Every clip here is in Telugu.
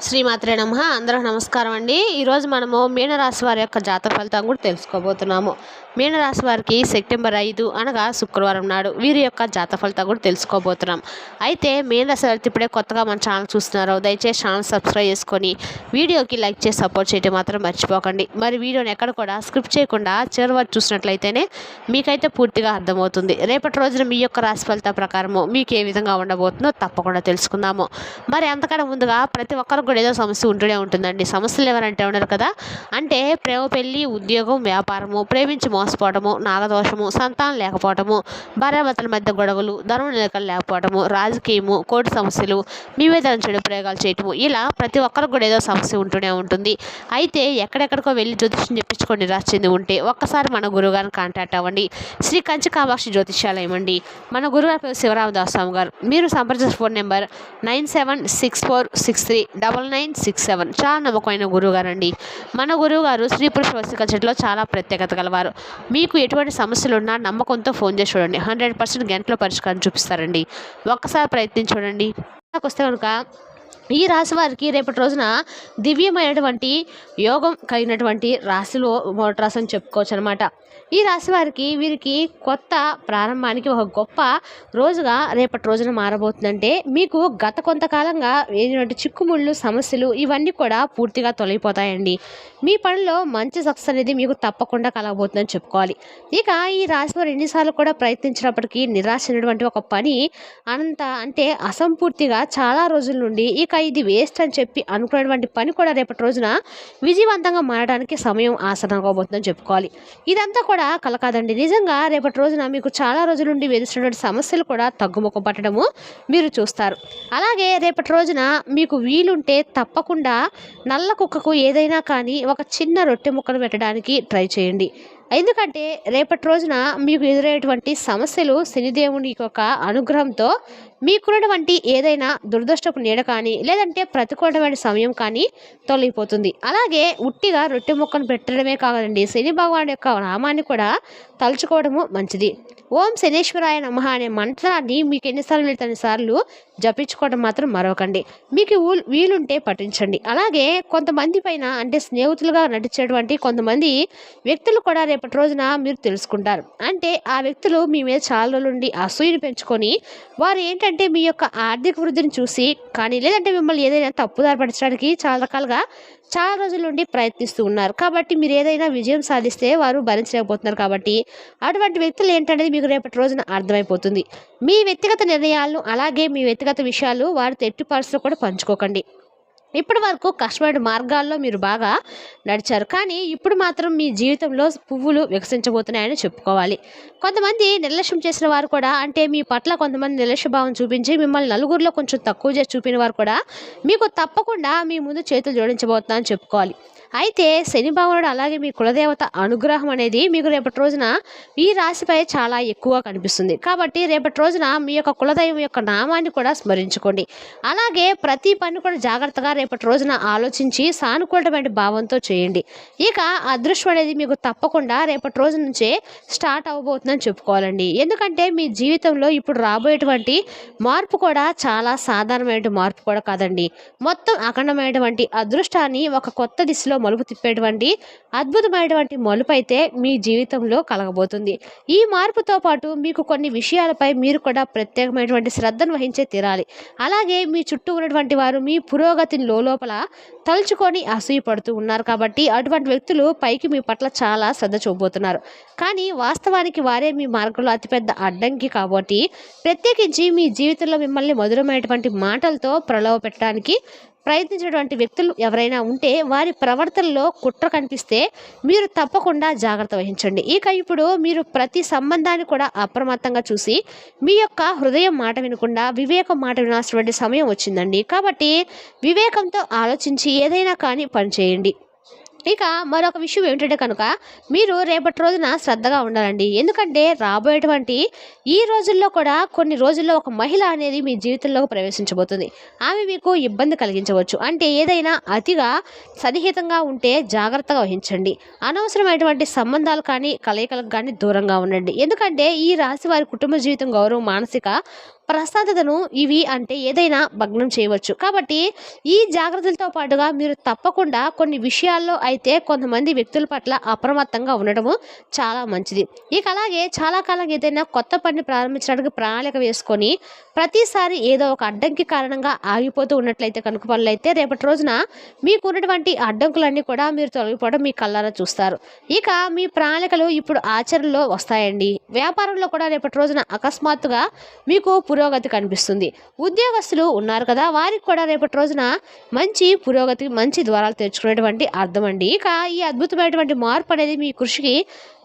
శ్రీమాత్రే నమః. అందరికి నమస్కారం అండి. ఈరోజు మనము మీనరాశి వారి యొక్క జాతక ఫలితం కూడా తెలుసుకోబోతున్నాము. మీనరాశి వారికి సెప్టెంబర్ 5 అనగా శుక్రవారం నాడు వీరి యొక్క జాతక ఫలితం కూడా తెలుసుకోబోతున్నాం. అయితే మీనరాశి వారికి ఇప్పుడే కొత్తగా మన ఛానల్ చూస్తున్నారు, దయచేసి ఛానల్ సబ్స్క్రైబ్ చేసుకొని వీడియోకి లైక్ చేసి సపోర్ట్ చేయడం మాత్రం మర్చిపోకండి. మరి వీడియోని ఎక్కడ కూడా స్క్రిప్ట్ చేయకుండా చివరి వరకు చూసినట్లయితేనే మీకైతే పూర్తిగా అర్థమవుతుంది. రేపటి రోజున మీ యొక్క రాశి ఫలితం ప్రకారము మీకు ఏ విధంగా ఉండబోతుందో తప్పకుండా తెలుసుకుందాము. మరి అంతకన్నా ముందుగా ప్రతి ఒక్కరికి కూడా ఏదో సమస్య ఉంటూనే ఉంటుందండి. సమస్యలు ఎవరంటే ఉన్నారు కదా, అంటే ప్రేమ, పెళ్లి, ఉద్యోగం, వ్యాపారము, ప్రేమించి మోసపోవటము, నాగదోషము, సంతానం లేకపోవటము, భార్యాభర్తల మధ్య గొడవలు, ధనం నిలకలు లేకపోవటము, రాజకీయము, కోర్టు సమస్యలు, మీ మీద చెడు ప్రయోగాలు చేయటము, ఇలా ప్రతి ఒక్కరికి కూడా ఏదో సమస్య ఉంటూనే ఉంటుంది. అయితే ఎక్కడెక్కడికో వెళ్ళి జ్యోతిష్యం చెప్పించుకొని నిరాశ చెంది ఉంటే ఒక్కసారి మన గురువుగారిని కాంటాక్ట్ అవ్వండి. శ్రీ కంచి కామాక్షి జ్యోతిష్యాలయం అండి. మన గురుగారి పేరు శివరామదాస్ స్వామి గారు. మీరు సంప్రదించిన ఫోన్ నెంబర్ 9764639967. చాలా నమ్మకమైన గురువుగారు అండి. మన గురువుగారు స్త్రీ పురుష వశీకరణ చెట్టులో చాలా ప్రత్యేకత గలవారు. మీకు ఎటువంటి సమస్యలు ఉన్నా నమ్మకంతో ఫోన్ చేసి చూడండి, 100% గంటలో పరిష్కారం చూపిస్తారండి. ఒక్కసారి ప్రయత్నించి చూడండి. వస్తే కనుక ఈ రాశి వారికి రేపటి రోజున దివ్యమైనటువంటి యోగం కలిగినటువంటి రాశిలో మొదటి రాశి అని చెప్పుకోవచ్చు అనమాట. ఈ రాశి వారికి వీరికి కొత్త ప్రారంభానికి ఒక గొప్ప రోజుగా రేపటి రోజున మారబోతుందంటే మీకు గత కొంతకాలంగా ఏటువంటి చిక్కుముళ్ళు, సమస్యలు ఇవన్నీ కూడా పూర్తిగా తొలగిపోతాయండి. మీ పనిలో మంచి సక్సెస్ అనేది మీకు తప్పకుండా కలగబోతుందని చెప్పుకోవాలి. ఇక ఈ రాశి వారు ఎన్నిసార్లు కూడా ప్రయత్నించినప్పటికీ నిరాశ అయినటువంటి ఒక పని అంటే అసంపూర్తిగా చాలా రోజుల నుండి ఇక ఇది వేస్ట్ అని చెప్పి అనుకున్నటువంటి పని కూడా రేపటి రోజున విజయవంతంగా మారడానికి సమయం ఆసనంగా పోతుందని చెప్పుకోవాలి. ఇదంతా కూడా కల కాదండి. నిజంగా రేపటి రోజున మీకు చాలా రోజుల నుండి వేధిస్తున్నటువంటి సమస్యలు కూడా తగ్గుముఖం పట్టడము మీరు చూస్తారు. అలాగే రేపటి రోజున మీకు వీలుంటే తప్పకుండా నల్ల కుక్కకు ఏదైనా కానీ ఒక చిన్న రొట్టె ముక్కను పెట్టడానికి ట్రై చేయండి. ఎందుకంటే రేపటి రోజున మీకు ఎదురయ్యేటువంటి సమస్యలు శనిదేవుని యొక్క అనుగ్రహంతో మీకున్నటువంటి ఏదైనా దురదృష్టపు నీడ కానీ లేదంటే ప్రతికూలమైన సమయం కానీ తొలగిపోతుంది. అలాగే ఉట్టిగా రొట్టె ముక్కను పెట్టడమే కాదండి, శని భగవాన్ యొక్క నామాన్ని కూడా తలుచుకోవడము మంచిది. ఓం శనేశ్వరాయ నమః అనే మంత్రాన్ని మీకు ఎన్నిసార్లు జపించుకోవడం మాత్రం మరొకండి. మీకు వీలుంటే పఠించండి. అలాగే కొంతమంది పైన అంటే స్నేహితులుగా నటించేటువంటి కొంతమంది వ్యక్తులు కూడా రేపటి రోజున మీరు తెలుసుకుంటారు. అంటే ఆ వ్యక్తులు మీ మీద చాలా రోజుల నుండి అసూయను పెంచుకొని వారు ఏంటంటే మీ యొక్క ఆర్థిక వృద్ధిని చూసి కానీ లేదంటే మిమ్మల్ని ఏదైనా తప్పుదారి పరచడానికి చాలా రకాలుగా చాలా రోజుల నుండి ప్రయత్నిస్తూ ఉన్నారు. కాబట్టి మీరు ఏదైనా విజయం సాధిస్తే వారు భరించలేకపోతున్నారు. కాబట్టి అటువంటి వ్యక్తులు ఏంటనేది మీకు రేపటి రోజున అర్థమైపోతుంది. మీ వ్యక్తిగత నిర్ణయాలను అలాగే మీ వ్యక్తిగత విషయాలు వారితో ఎట్టి పరిస్థితుల్లో కూడా పంచుకోకండి. ఇప్పటి వరకు కష్టమైన మార్గాల్లో మీరు బాగా నడిచారు, కానీ ఇప్పుడు మాత్రం మీ జీవితంలో పువ్వులు వికసించబోతున్నాయని చెప్పుకోవాలి. కొంతమంది నిర్లక్ష్యం చేసిన వారు కూడా అంటే మీ పట్ల కొంతమంది నిర్లక్ష్య భావం చూపించి మిమ్మల్ని నలుగురిలో కొంచెం తక్కువ చేసి చూపిన వారు కూడా మీకు తప్పకుండా మీ ముందు చేతులు జోడించబోతున్నారని చెప్పుకోవాలి. అయితే శని భగవానుడు అలాగే మీ కులదేవత అనుగ్రహం అనేది మీకు రేపటి రోజున ఈ రాశిపై చాలా ఎక్కువగా కనిపిస్తుంది. కాబట్టి రేపటి రోజున మీ యొక్క కులదైవం యొక్క నామాన్ని కూడా స్మరించుకోండి. అలాగే ప్రతి పని కూడా జాగ్రత్తగా రేపటి రోజున ఆలోచించి సానుకూలమైన భావంతో చేయండి. ఇక అదృష్టం అనేది మీకు తప్పకుండా రేపటి రోజు నుంచే స్టార్ట్ అవ్వబోతుందని చెప్పుకోవాలండి. ఎందుకంటే మీ జీవితంలో ఇప్పుడు రాబోయేటువంటి మార్పు కూడా చాలా సాధారణమైన మార్పు కూడా కాదండి. మొత్తం అఖండమైనటువంటి అదృష్టాన్ని ఒక కొత్త దిశలో మలుపు తిప్పేటువంటి అద్భుతమైనటువంటి మలుపు అయితే మీ జీవితంలో కలగబోతుంది. ఈ మార్పుతో పాటు మీకు కొన్ని విషయాలపై మీరు కూడా ప్రత్యేకమైనటువంటి శ్రద్ధను వహించే తీరాలి. అలాగే మీ చుట్టూ ఉన్నటువంటి వారు మీ పురోగతిని లోపల తలుచుకొని అసూయపడుతూ ఉన్నారు. కాబట్టి అటువంటి వ్యక్తులు పైకి మీ పట్ల చాలా శ్రద్ధ చూపబోతున్నారు, కానీ వాస్తవానికి వారే మీ మార్గంలో అతిపెద్ద అడ్డంకి. కాబట్టి ప్రత్యేకించి మీ జీవితంలో మిమ్మల్ని మధురమైనటువంటి మాటలతో ప్రలోభ పెట్టడానికి ప్రయత్నించేటువంటి వ్యక్తులు ఎవరైనా ఉంటే వారి ప్రవర్తనలో కుట్ర కనిపిస్తే మీరు తప్పకుండా జాగ్రత్త వహించండి. ఇక ఇప్పుడు మీరు ప్రతి సంబంధాన్ని కూడా అప్రమత్తంగా చూసి మీ యొక్క హృదయం మాట వినకుండా వివేకం మాట వినాల్సినటువంటి సమయం వచ్చిందండి. కాబట్టి వివేకంతో ఆలోచించి ఏదైనా కానీ పని చేయండి. ఇక మరొక విషయం ఏమిటంటే కనుక మీరు రేపటి రోజున శ్రద్ధగా ఉండాలండి. ఎందుకంటే రాబోయేటువంటి ఈ రోజుల్లో కూడా కొన్ని రోజుల్లో ఒక మహిళ అనేది మీ జీవితంలోకి ప్రవేశించబోతుంది. ఆమె మీకు ఇబ్బంది కలిగించవచ్చు. అంటే ఏదైనా అతిగా సన్నిహితంగా ఉంటే జాగ్రత్తగా వహించండి. అనవసరమైనటువంటి సంబంధాలు కానీ కలయికలకు కానీ దూరంగా ఉండండి. ఎందుకంటే ఈ రాశి వారి కుటుంబ జీవితం, గౌరవం, మానసిక ప్రశాంతతను ఇవి అంటే ఏదైనా భగ్నం చేయవచ్చు. కాబట్టి ఈ జాగ్రత్తలతో పాటుగా మీరు తప్పకుండా కొన్ని విషయాల్లో అయితే కొంతమంది వ్యక్తుల పట్ల అప్రమత్తంగా ఉండడము చాలా మంచిది. ఇక అలాగే చాలా కాలం ఏదైనా కొత్త పనిని ప్రారంభించడానికి ప్రణాళిక వేసుకొని ప్రతిసారి ఏదో ఒక అడ్డంకి కారణంగా ఆగిపోతూ ఉన్నట్లయితే కనుక పనులైతే రేపటి రోజున మీకు ఉన్నటువంటి అడ్డంకులన్నీ కూడా మీరు తొలగిపోవడం మీ కళ్ళారా చూస్తారు. ఇక మీ ప్రణాళికలు ఇప్పుడు ఆచరణలో వస్తాయండి. వ్యాపారంలో కూడా రేపటి రోజున అకస్మాత్తుగా మీకు పురోగతి కనిపిస్తుంది. ఉద్యోగస్తులు ఉన్నారు కదా, వారికి కూడా రేపటి రోజున మంచి పురోగతి, మంచి ద్వారాలు తెరుచుకునేటువంటి అర్థం అండి. ఇక ఈ అద్భుతమైనటువంటి మార్పు అనేది మీ కృషికి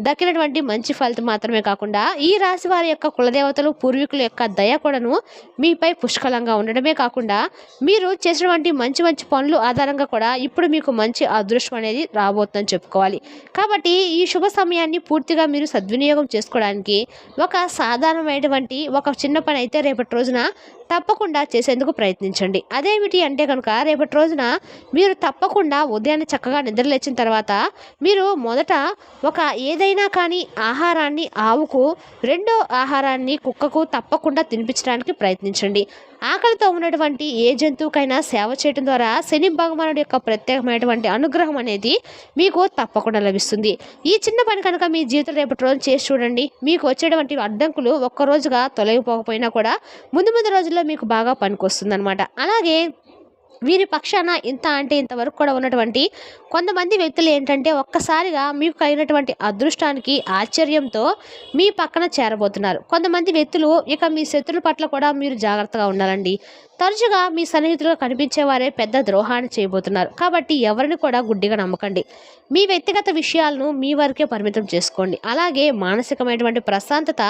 దక్కినటువంటి మంచి ఫలితం మాత్రమే కాకుండా ఈ రాశి వారి యొక్క కులదేవతలు, పూర్వీకుల యొక్క దయ కూడాను మీపై పుష్కలంగా ఉండడమే కాకుండా మీరు చేసినటువంటి మంచి మంచి పనులు ఆధారంగా కూడా ఇప్పుడు మీకు మంచి అదృష్టం అనేది రాబోతుందని చెప్పుకోవాలి. కాబట్టి ఈ శుభ సమయాన్ని పూర్తిగా మీరు సద్వినియోగం చేసుకోవడానికి ఒక సాధారణమైనటువంటి ఒక చిన్న పని అయితే రేపటి రోజున తప్పకుండా చేసేందుకు ప్రయత్నించండి. అదేమిటి అంటే కనుక రేపటి రోజున మీరు తప్పకుండా ఉదయాన్నే చక్కగా నిద్రలేచిన తర్వాత మీరు మొదట ఒక ఏదైనా కానీ ఆహారాన్ని ఆవుకు, రెండో ఆహారాన్ని కుక్కకు తప్పకుండా తినిపించడానికి ప్రయత్నించండి. ఆకలితో ఉన్నటువంటి ఏ జంతువుకైనా సేవ చేయడం ద్వారా శని భగవానుడి యొక్క ప్రత్యేకమైనటువంటి అనుగ్రహం అనేది మీకు తప్పకుండా లభిస్తుంది. ఈ చిన్న పని కనుక మీ జీవితం రేపటి రోజు చేసి చూడండి. మీకు వచ్చేటువంటి అడ్డంకులు ఒక్కరోజుగా తొలగిపోకపోయినా కూడా ముందు ముందు రోజుల్లో మీకు బాగా పనికొస్తుంది అనమాట. అలాగే వీరి పక్షాన ఇంత అంటే ఇంతవరకు కూడా ఉన్నటువంటి కొంతమంది వ్యక్తులు ఏంటంటే ఒక్కసారిగా మీకు కలిగినటువంటి అదృష్టానికి ఆశ్చర్యంతో మీ పక్కన చేరబోతున్నారు. కొంతమంది వ్యక్తులు ఇక మీ శత్రుల పట్ల కూడా మీరు జాగ్రత్తగా ఉండాలండి. తరచుగా మీ సన్నిహితులుగా కనిపించేవారే పెద్ద ద్రోహాన్ని చేయబోతున్నారు. కాబట్టి ఎవరిని కూడా గుడ్డిగా నమ్మకండి. మీ వ్యక్తిగత విషయాలను మీ వరకే పరిమితం చేసుకోండి. అలాగే మానసికమైనటువంటి ప్రశాంతత,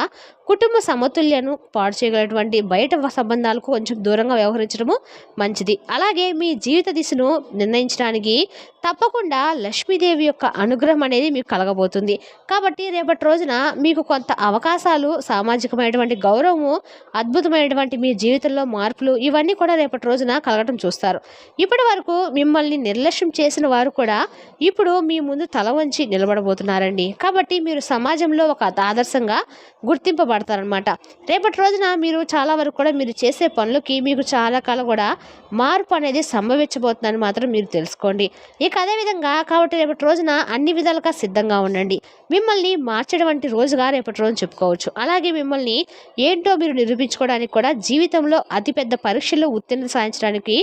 కుటుంబ సమతుల్యను పాడు చేయగలటువంటి బయట సంబంధాలకు కొంచెం దూరంగా వ్యవహరించడము మంచిది. అలాగే మీ జీవిత దిశను నిర్ణయించడానికి తప్పకుండా లక్ష్మీదేవి యొక్క అనుగ్రహం అనేది మీకు కలగబోతుంది. కాబట్టి రేపటి రోజున మీకు కొంత అవకాశాలు, సామాజికమైనటువంటి గౌరవము, అద్భుతమైనటువంటి మీ జీవితంలో మార్పులు ఇవన్నీ కూడా రేపటి రోజున కలగటం చూస్తారు. ఇప్పటి వరకు మిమ్మల్ని నిర్లక్ష్యం చేసిన వారు కూడా ఇప్పుడు మీ ముందు తల వంచి నిలబడబోతున్నారండి. కాబట్టి మీరు సమాజంలో ఒక ఆదర్శంగా గుర్తింపబడతారనమాట. రేపటి రోజున మీరు చాలా వరకు కూడా మీరు చేసే పనులకి మీకు చాలా కాలం కూడా మార్పు అనేది సంభవించబోతుందని మాత్రం మీరు తెలుసుకోండి. ఇక అదేవిధంగా కాబట్టి రేపటి రోజున అన్ని విధాలుగా సిద్ధంగా ఉండండి. మిమ్మల్ని మార్చేటువంటి రోజుగా రేపటి రోజు చెప్పుకోవచ్చు. అలాగే మిమ్మల్ని ఏంటో మీరు నిరూపించుకోవడానికి కూడా జీవితంలో అతిపెద్ద పరీక్షల్లో ఉత్తీర్ణత సాధించడానికి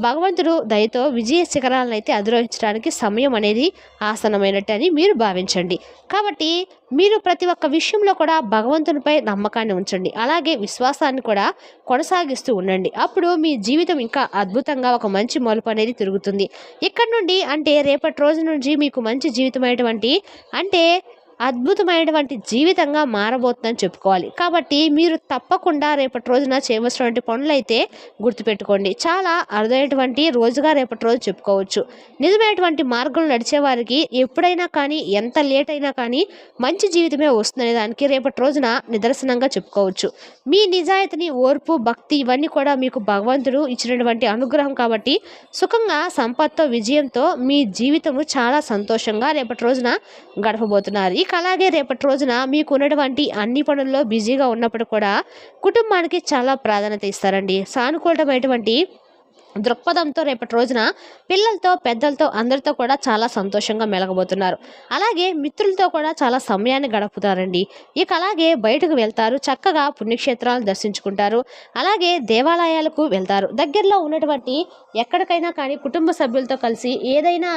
భగవంతుడు దయతో విజయ శిఖరాలను అయితే అధిరోహించడానికి సమయం అనేది ఆసన్నమైనట్టు అని మీరు భావించండి. కాబట్టి మీరు ప్రతి ఒక్క విషయంలో కూడా భగవంతునిపై నమ్మకాన్ని ఉంచండి. అలాగే విశ్వాసాన్ని కూడా కొనసాగిస్తూ ఉండండి. అప్పుడు మీ జీవితం ఇంకా అద్భుతంగా ఒక మంచి మలుపు అనేది తిరుగుతుంది. ఇక్కడ నుండి అంటే రేపటి రోజు నుంచి మీకు మంచి జీవితమైనటువంటి అంటే అద్భుతమైనటువంటి జీవితంగా మారబోతుందని చెప్పుకోవాలి. కాబట్టి మీరు తప్పకుండా రేపటి రోజున చేయవలసినటువంటి పనులు అయితే గుర్తుపెట్టుకోండి. చాలా అరుదైనటువంటి రోజుగా రేపటి రోజు చెప్పుకోవచ్చు. నిజమైనటువంటి మార్గంలో నడిచే వారికి ఎప్పుడైనా కానీ ఎంత లేట్ అయినా కానీ మంచి జీవితమే వస్తుందనే దానికి రేపటి రోజున నిదర్శనంగా చెప్పుకోవచ్చు. మీ నిజాయితీని, ఓర్పు, భక్తి ఇవన్నీ కూడా మీకు భగవంతుడు ఇచ్చినటువంటి అనుగ్రహం. కాబట్టి సుఖంగా, సంపత్తో, విజయంతో మీ జీవితము చాలా సంతోషంగా రేపటి రోజున గడపబోతున్నారు. అలాగే రేపటి రోజున మీకు ఉన్నటువంటి అన్ని పనుల్లో బిజీగా ఉన్నప్పుడు కూడా కుటుంబానికి చాలా ప్రాధాన్యత ఇస్తారండి. సానుకూలమైనటువంటి దృక్పథంతో రేపటి రోజున పిల్లలతో, పెద్దలతో అందరితో కూడా చాలా సంతోషంగా మెలగబోతున్నారు. అలాగే మిత్రులతో కూడా చాలా సమయాన్ని గడుపుతారండి. ఇక అలాగే బయటకు వెళ్తారు, చక్కగా పుణ్యక్షేత్రాలను దర్శించుకుంటారు, అలాగే దేవాలయాలకు వెళ్తారు. దగ్గరలో ఉన్నటువంటి ఎక్కడికైనా కానీ కుటుంబ సభ్యులతో కలిసి ఏదైనా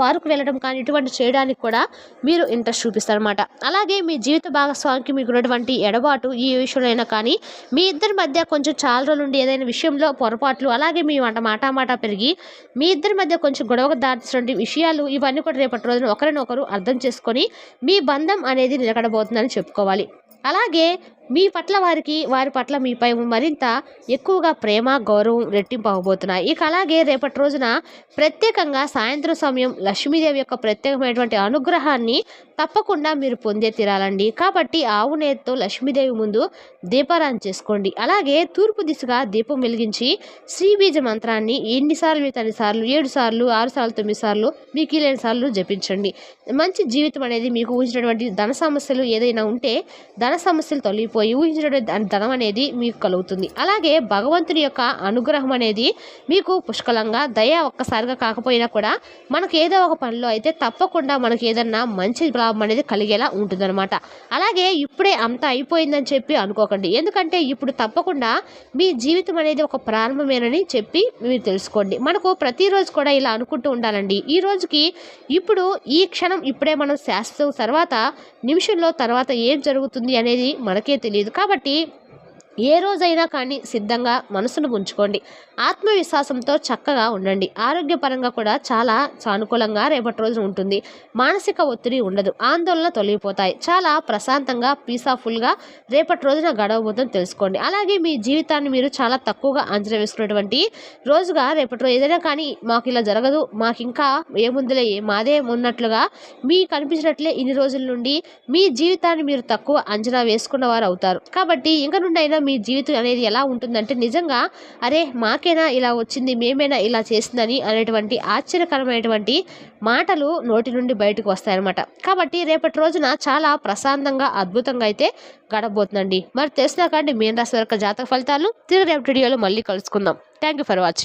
పార్కు వెళ్ళడం కానీ ఇటువంటి చేయడానికి కూడా మీరు ఇంట్రెస్ట్ చూపిస్తారన్నమాట. అలాగే మీ జీవిత భాగస్వామికి మీకు ఉన్నటువంటి ఎడబాటు ఈ విషయంలో కానీ మీ ఇద్దరి మధ్య కొంచెం చాలా రోజుల నుండి ఏదైనా విషయంలో పొరపాట్లు, అలాగే మీ మాట పెరిగి మీ ఇద్దరి మధ్య కొంచెం గొడవకు దాటినటువంటి విషయాలు ఇవన్నీ కూడా రేపటి రోజున ఒకరినొకరు అర్థం చేసుకొని మీ బంధం అనేది నిలకడబోతుందని చెప్పుకోవాలి. అలాగే మీ పట్ల వారి పట్ల మీపై మరింత ఎక్కువగా ప్రేమ, గౌరవం రెట్టింపు అవ్వబోతున్నాయి. ఇక అలాగే రేపటి రోజున ప్రత్యేకంగా సాయంత్రం సమయం లక్ష్మీదేవి యొక్క ప్రత్యేకమైనటువంటి అనుగ్రహాన్ని తప్పకుండా మీరు పొందే తీరాలండి. కాబట్టి ఆవు నేతితో లక్ష్మీదేవి ముందు దీపారాధన చేసుకోండి. అలాగే తూర్పు దిశగా దీపం వెలిగించి శ్రీబీజ మంత్రాన్ని ఎన్నిసార్లు మీకు అన్నిసార్లు 7 సార్లు, 6 సార్లు, 9 సార్లు మీకు వీలైన సార్లు జపించండి. మంచి జీవితం అనేది మీకు ఊహించినటువంటి ధన సమస్యలు ఏదైనా ఉంటే ధన సమస్యలు తొలగిపోయి ఊహించిన ధనం అనేది మీకు కలుగుతుంది. అలాగే భగవంతుని యొక్క అనుగ్రహం అనేది మీకు పుష్కలంగా ఒక్కసారిగా కాకపోయినా కూడా మనకు ఏదో ఒక పనిలో అయితే తప్పకుండా మనకి ఏదన్నా మంచి లాభం అనేది కలిగేలా ఉంటుందన్నమాట. అలాగే ఇప్పుడే అంతా అయిపోయిందని చెప్పి అనుకోకండి. ఎందుకంటే ఇప్పుడు తప్పకుండా మీ జీవితం అనేది ఒక ప్రారంభమేనని చెప్పి మీరు తెలుసుకోండి. మనకు ప్రతిరోజు కూడా ఇలా అనుకుంటూ ఉండాలండి. ఈ రోజుకి ఇప్పుడు ఈ క్షణం ఇప్పుడే మనం శాశ్వతం, తర్వాత నిమిషంలో తర్వాత ఏం జరుగుతుంది అనేది మనకే తెలియదు. కాబట్టి ఏ రోజైనా కానీ సిద్ధంగా మనసును ఉంచుకోండి. ఆత్మవిశ్వాసంతో చక్కగా ఉండండి. ఆరోగ్యపరంగా కూడా చాలా సానుకూలంగా రేపటి రోజున ఉంటుంది. మానసిక ఒత్తిడి ఉండదు. ఆందోళన తొలగిపోతాయి. చాలా ప్రశాంతంగా పీస్ఫుల్గా రేపటి రోజున గడవబోతుందని తెలుసుకోండి. అలాగే మీ జీవితాన్ని మీరు చాలా తక్కువగా అంచనా వేసుకున్నటువంటి రోజుగా రేపటి రోజు ఏదైనా కానీ మాకు ఇలా జరగదు, మాకు ఇంకా ఏముందిలే మాదే ఉన్నట్లుగా మీకు అనిపించినట్లే ఇన్ని రోజుల నుండి మీ జీవితాన్ని మీరు తక్కువ అంచనా వేసుకున్న వారు అవుతారు. కాబట్టి ఇంక నుండి అయినా మీ జీవితం అనేది ఎలా ఉంటుందంటే నిజంగా అరే మాకేనా ఇలా వచ్చింది, మేమేనా ఇలా చేసిందని అనేటువంటి ఆశ్చర్యకరమైనటువంటి మాటలు నోటి నుండి బయటకు వస్తాయన్నమాట. కాబట్టి రేపటి రోజున చాలా ప్రశాంతంగా అద్భుతంగా అయితే గడబోతుందండి. మరి తెలిసినా కానీ మీన రాశి వారి జాతక ఫలితాలు తిరిగి రేపటి వీడియోలో మళ్ళీ కలుసుకుందాం. Thank you for watching.